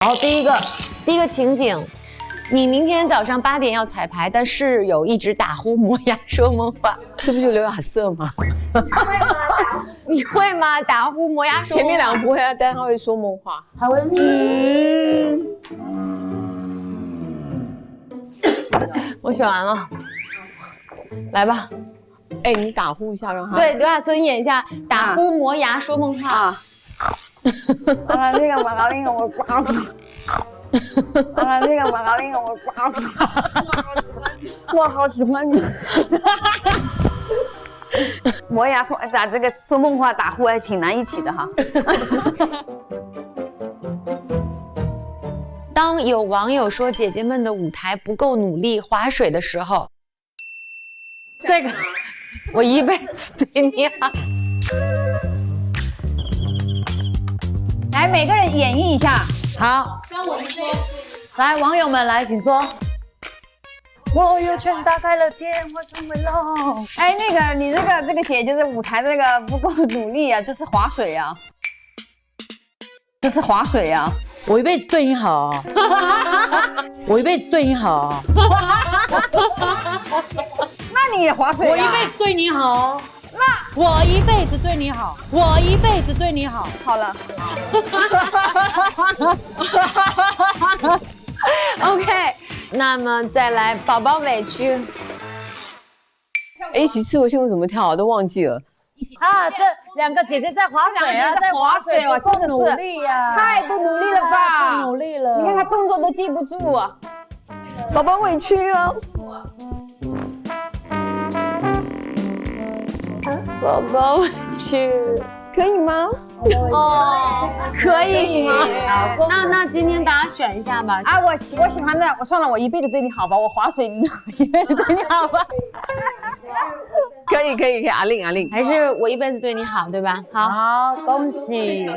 好，第一个情景，你明天早上8点要彩排，但室友一直打呼磨牙说梦话，这不就刘亚瑟吗？你会吗？打呼磨牙说梦话？前面2个不会啊，但他会说梦话。他会我选完了，来吧。哎，你打呼一下让他。对，刘亚瑟你演一下打呼磨牙说梦话。啊，那个马卡林我刮不。那个马卡林我刮不。我好喜欢你。磨牙打这个说梦话打呼还挺难一起的哈。当有网友说姐姐们的舞台不够努力划水的时候，这个我一辈子对你好。来，每个人演绎一下。好，跟我们说，来，网友们来，请说。我有权打开了电话成为龙。哎，那个你这个姐就是舞台的那个不够努力啊，就是划水啊，就是划水啊。我一辈子对你好，我一辈子对你好，那你也划水啊？我一辈子对你好，那我一辈子对你好，我一辈子对你好。好了。OK， 那么再来，宝宝委屈。哎，一起吃回去为什么跳啊？都忘记了。啊，这2个姐姐在划水啊，在划水，我真的是努力呀，太不努力了吧？太不努力了。你看他动作都记不住啊。宝宝委屈啊。宝宝委屈，可以吗？哦，可以。那今天大家选一下吧。啊，我喜欢的，我算了，我一辈子对你好吧，我划水，你一辈子对你好吧。可以，阿令。还是我一辈子对你好，对吧？好，好，恭喜。